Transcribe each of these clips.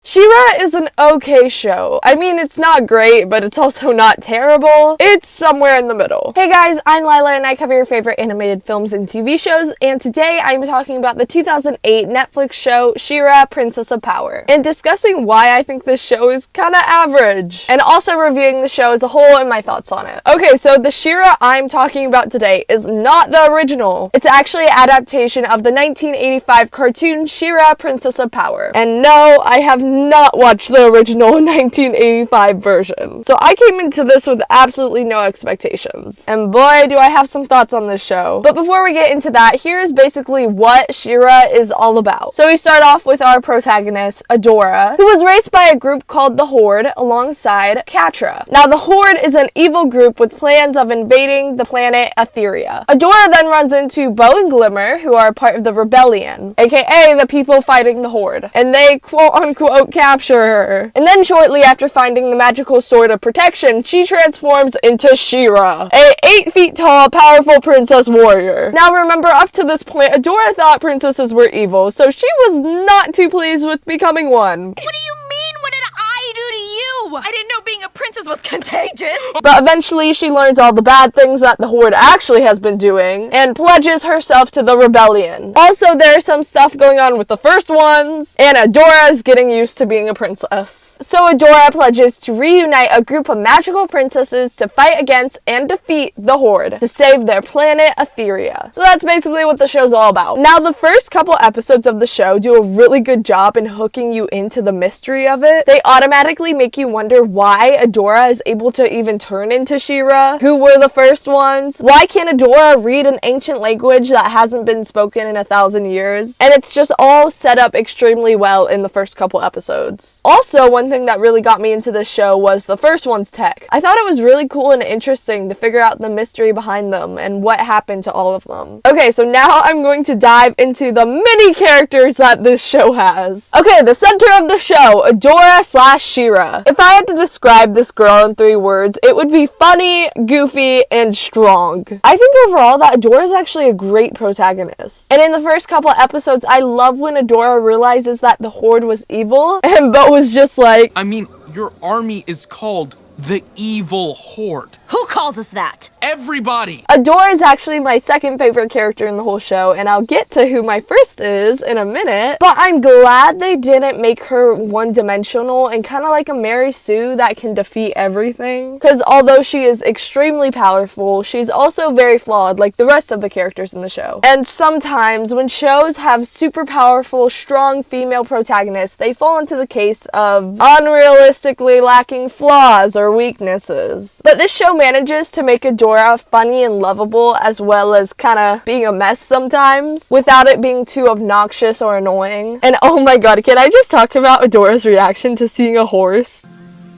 Shera is an okay show. I mean, it's not great, but it's also not terrible. It's somewhere in the middle. Hey guys, I'm Lila and I cover your favorite animated films and TV shows, and today I'm talking about the 2008 Netflix show Shera, Princess of Power, and discussing why I think this show is kinda average, and also reviewing the show as a whole and my thoughts on it. Okay, so the Shera I'm talking about today is not the original. It's actually an adaptation of the 1985 cartoon Shera, Princess of Power. And no, I have not watched the original 1985 version. So I came into this with absolutely no expectations. And boy, do I have some thoughts on this show. But before we get into that, here's basically what Shera is all about. So we start off with our protagonist, Adora, who was raised by a group called the Horde alongside Catra. Now the Horde is an evil group with plans of invading the planet Etheria. Adora then runs into Bo and Glimmer, who are part of the rebellion, aka the people fighting the Horde. And they quote-unquote capture her. And then shortly after finding the magical sword of protection, she transforms into Shera, a 8 feet tall, powerful princess warrior. Now remember, up to this point, Adora thought princesses were evil, so she was not too pleased with becoming one. What do you mean? What did I do to you? I didn't know being a princess was contagious. But eventually she learns all the bad things that the Horde actually has been doing and pledges herself to the rebellion. Also, there's some stuff going on with the first ones, and Adora is getting used to being a princess. So Adora pledges to reunite a group of magical princesses to fight against and defeat the Horde to save their planet Etheria. So that's basically what the show's all about. Now, the first couple episodes of the show do a really good job in hooking you into the mystery of it. They automatically make you wonder why Adora is able to even turn into Shera. Who were the first ones? Why can't Adora read an ancient language that hasn't been spoken in 1,000 years? And it's just all set up extremely well in the first couple episodes. Also, one thing that really got me into this show was the first one's tech. I thought it was really cool and interesting to figure out the mystery behind them and what happened to all of them. Okay, so now I'm going to dive into the many characters that this show has. Okay, the center of the show, Adora/Shera. If I had to describe this girl in 3 words, it would be funny, goofy, and strong. I think overall that Adora is actually a great protagonist. And in the first couple episodes, I love when Adora realizes that the Horde was evil, and Bo was just like, I mean, your army is called the Evil Horde. Who calls us that? Everybody! Adora is actually my second favorite character in the whole show, and I'll get to who my first is in a minute, but I'm glad they didn't make her one-dimensional and kind of like a Mary Sue that can defeat everything. Because although she is extremely powerful, she's also very flawed like the rest of the characters in the show. And sometimes when shows have super powerful, strong female protagonists, they fall into the case of unrealistically lacking flaws or weaknesses. But this show manages to make Adora funny and lovable, as well as kind of being a mess sometimes, without it being too obnoxious or annoying. And oh my god, can I just talk about Adora's reaction to seeing a horse?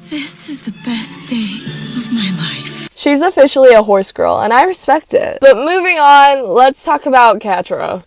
This is the best day of my life. She's officially a horse girl, and I respect it. But moving on, let's talk about Catra.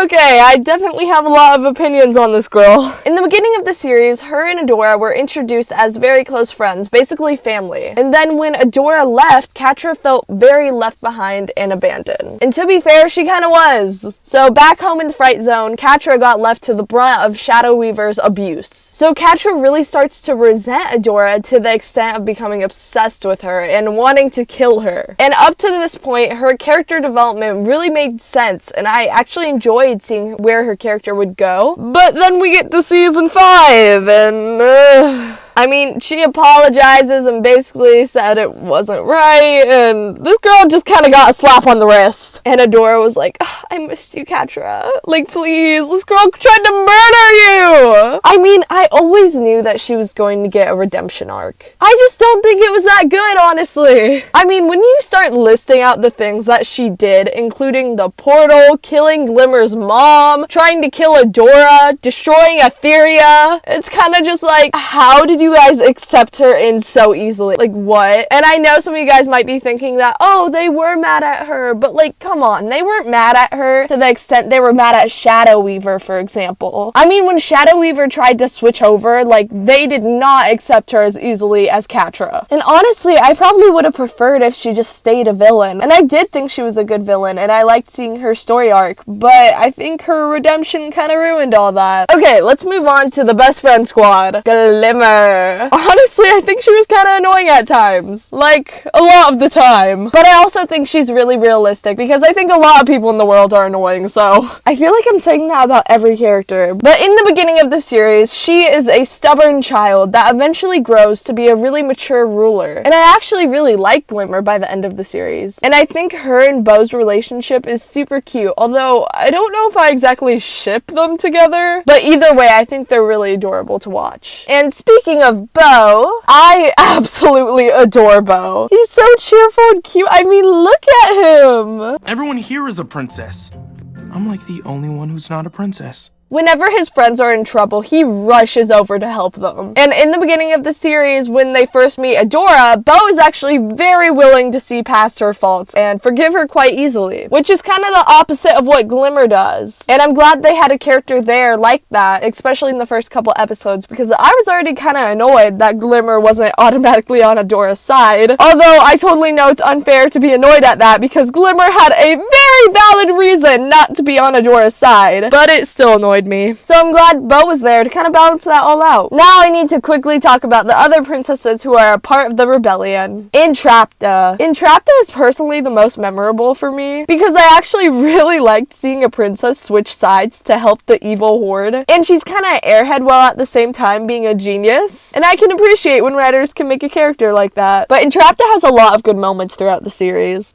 Okay, I definitely have a lot of opinions on this girl. In the beginning of the series, her and Adora were introduced as very close friends, basically family. And then when Adora left, Catra felt very left behind and abandoned. And to be fair, she kind of was. So back home in the Fright Zone, Catra got left to the brunt of Shadow Weaver's abuse. So Catra really starts to resent Adora to the extent of becoming obsessed with her and wanting to kill her. And up to this point, her character development really made sense, and I actually enjoyed seeing where her character would go. But then we get to season 5, and I mean, she apologizes and basically said it wasn't right, and this girl just kind of got a slap on the wrist. And Adora was like, I missed you, Catra. Like, please, this girl tried to murder you! I mean, I always knew that she was going to get a redemption arc. I just don't think it was that good, honestly. I mean, when you start listing out the things that she did, including the portal, killing Glimmer's mom, trying to kill Adora, destroying Etheria, it's kind of just like, how did you you guys accept her in so easily? Like, what? And I know some of you guys might be thinking that, oh, they were mad at her, but like, come on, they weren't mad at her to the extent they were mad at Shadow Weaver, for example. I mean, when Shadow Weaver tried to switch over, like, they did not accept her as easily as Catra. And honestly, I probably would have preferred if she just stayed a villain. And I did think she was a good villain, and I liked seeing her story arc, but I think her redemption kind of ruined all that. Okay, let's move on to the best friend squad. Glimmer. Honestly, I think she was kind of annoying at times. Like, a lot of the time. But I also think she's really realistic, because I think a lot of people in the world are annoying, so I feel like I'm saying that about every character. But in the beginning of the series, she is a stubborn child that eventually grows to be a really mature ruler. And I actually really like Glimmer by the end of the series. And I think her and Beau's relationship is super cute, although I don't know if I exactly ship them together. But either way, I think they're really adorable to watch. And speaking of Beau, I absolutely adore Beau. He's so cheerful and cute. I mean, look at him. Everyone here is a princess. I'm like the only one who's not a princess. Whenever his friends are in trouble, he rushes over to help them. And in the beginning of the series, when they first meet Adora, Beau is actually very willing to see past her faults and forgive her quite easily, which is kind of the opposite of what Glimmer does. And I'm glad they had a character there like that, especially in the first couple episodes, because I was already kind of annoyed that Glimmer wasn't automatically on Adora's side. Although I totally know it's unfair to be annoyed at that, because Glimmer had a very valid reason not to be on Adora's side, but it still annoyed me. So I'm glad Beau was there to kind of balance that all out. Now I need to quickly talk about the other princesses who are a part of the rebellion. Entrapta. Entrapta is personally the most memorable for me because I actually really liked seeing a princess switch sides to help the evil horde. And she's kind of airhead while at the same time being a genius. And I can appreciate when writers can make a character like that. But Entrapta has a lot of good moments throughout the series.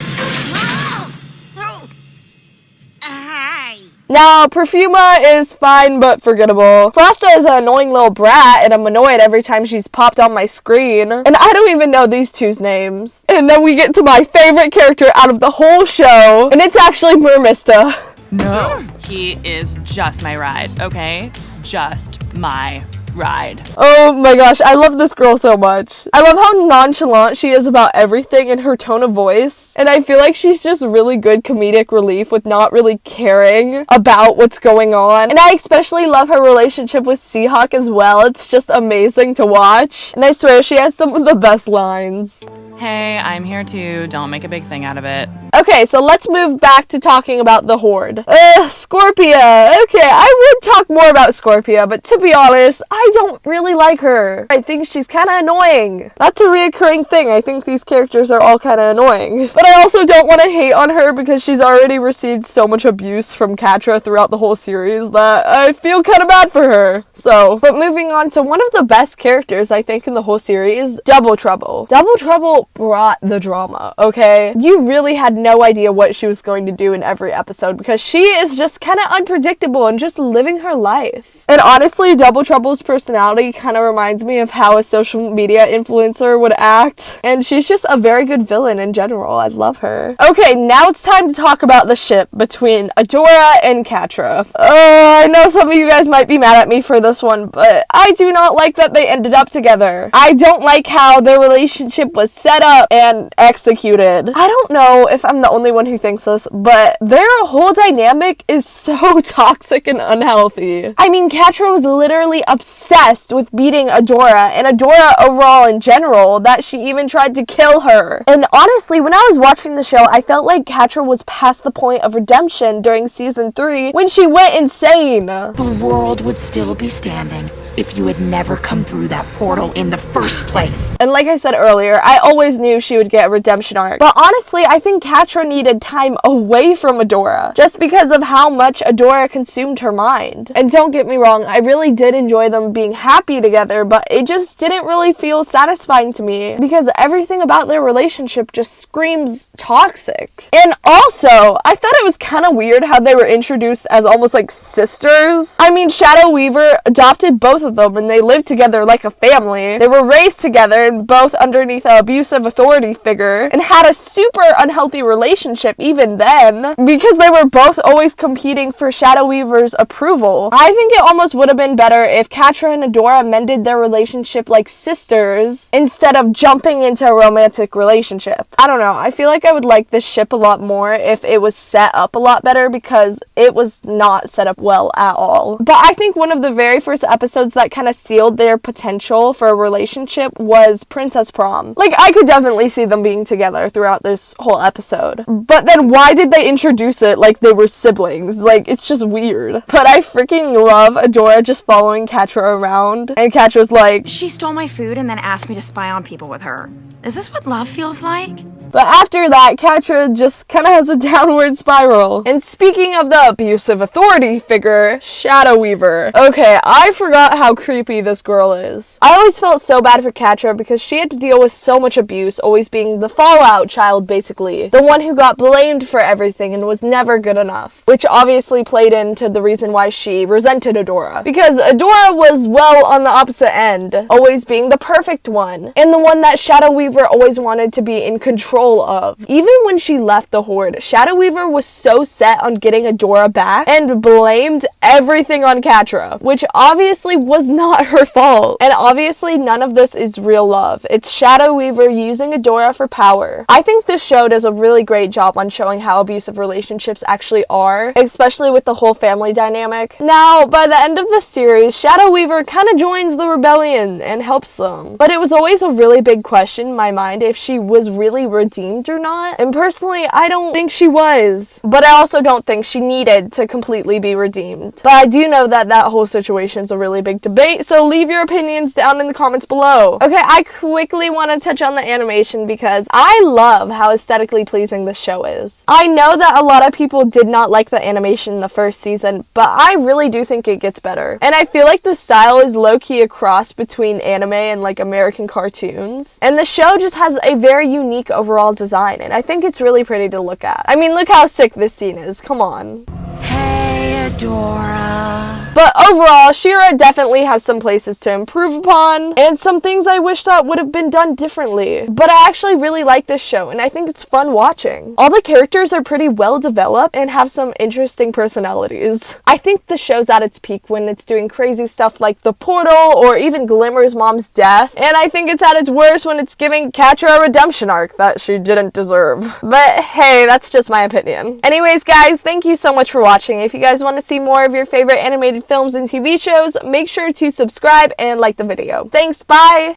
Now, Perfuma is fine but forgettable. Frosta is an annoying little brat, and I'm annoyed every time she's popped on my screen. And I don't even know these two's names. And then we get to my favorite character out of the whole show, and it's actually Mermista. No. He is just my ride, okay? Just my ride. Oh my gosh, I love this girl so much. I love how nonchalant she is about everything and her tone of voice. And I feel like she's just really good comedic relief with not really caring about what's going on. And I especially love her relationship with Seahawk as well. It's just amazing to watch. And I swear she has some of the best lines. Hey, I'm here too. Don't make a big thing out of it. Okay, so let's move back to talking about the Horde. Scorpia. Okay, I would talk more about Scorpia, but to be honest, I don't really like her. I think she's kind of annoying. That's a reoccurring thing. I think these characters are all kind of annoying. But I also don't want to hate on her because she's already received so much abuse from Catra throughout the whole series that I feel kind of bad for her. So, but moving on to one of the best characters, I think, in the whole series, Double Trouble. Double Trouble brought the drama, okay? You really had no idea what she was going to do in every episode because she is just kind of unpredictable and just living her life. And honestly, Double Trouble's personality kind of reminds me of how a social media influencer would act. And she's just a very good villain in general. I love her. Okay, now it's time to talk about the ship between Adora and Catra. I know some of you guys might be mad at me for this one, but I do not like that they ended up together. I don't like how their relationship was set up and executed. I don't know if I'm the only one who thinks this, but their whole dynamic is so toxic and unhealthy. I mean, Catra was literally obsessed with beating Adora, and Adora overall in general, that she even tried to kill her. And honestly, when I was watching the show, I felt like Catra was past the point of redemption during season 3 when she went insane. The world would still be standing if you had never come through that portal in the first place. And like I said earlier, I always knew she would get a redemption arc. But honestly, I think Catra needed time away from Adora, just because of how much Adora consumed her mind. And don't get me wrong, I really did enjoy them being happy together, but it just didn't really feel satisfying to me, because everything about their relationship just screams toxic. And also, I thought it was kind of weird how they were introduced as almost like sisters. I mean, Shadow Weaver adopted both both of them, and they lived together like a family. They were raised together and both underneath an abusive authority figure, and had a super unhealthy relationship even then, because they were both always competing for Shadow Weaver's approval. I think it almost would have been better if Catra and Adora mended their relationship like sisters, instead of jumping into a romantic relationship. I don't know, I feel like I would like this ship a lot more if it was set up a lot better, because it was not set up well at all. But I think one of the very first episodes that kind of sealed their potential for a relationship was Princess Prom. Like, I could definitely see them being together throughout this whole episode. But then why did they introduce it like they were siblings? Like, it's just weird. But I freaking love Adora just following Catra around, and Catra's like, She stole my food and then asked me to spy on people with her. Is this what love feels like? But after that, Catra just kind of has a downward spiral. And speaking of the abusive authority figure, Shadow Weaver. Okay, I forgot how creepy this girl is. I always felt so bad for Catra because she had to deal with so much abuse, always being the fallout child, basically. The one who got blamed for everything and was never good enough. Which obviously played into the reason why she resented Adora. Because Adora was, well, on the opposite end. Always being the perfect one. And the one that Shadow Weaver always wanted to be in control of. Even when she left the Horde, Shadow Weaver was so set on getting Adora back and blamed everything on Catra, which obviously was not her fault. And obviously none of this is real love. It's Shadow Weaver using Adora for power. I think this show does a really great job on showing how abusive relationships actually are, especially with the whole family dynamic. Now, by the end of the series, Shadow Weaver kind of joins the rebellion and helps them. But it was always a really big question in my mind if she was really redeemed or not. And personally, I don't think she was. But I also don't think she needed to completely be redeemed. But I do know that that whole situation's a really big debate, so leave your opinions down in the comments below. Okay, I quickly want to touch on the animation because I love how aesthetically pleasing this show is. I know that a lot of people did not like the animation in the first season, but I really do think it gets better. And I feel like the style is low-key a cross between anime and like American cartoons. And the show just has a very unique overall design, and I think it's really pretty to look at. I mean, look how sick this scene is, come on. Hey, Adora. But overall, Shera definitely has some places to improve upon, and some things I wish that would have been done differently. But I actually really like this show, and I think it's fun watching. All the characters are pretty well developed and have some interesting personalities. I think the show's at its peak when it's doing crazy stuff like the portal, or even Glimmer's mom's death, and I think it's at its worst when it's giving Catra a redemption arc that she didn't deserve. But hey, that's just my opinion. Anyways, guys, thank you so much for watching. If you guys want to see more of your favorite animated films and TV shows, make sure to subscribe and like the video. Thanks, bye!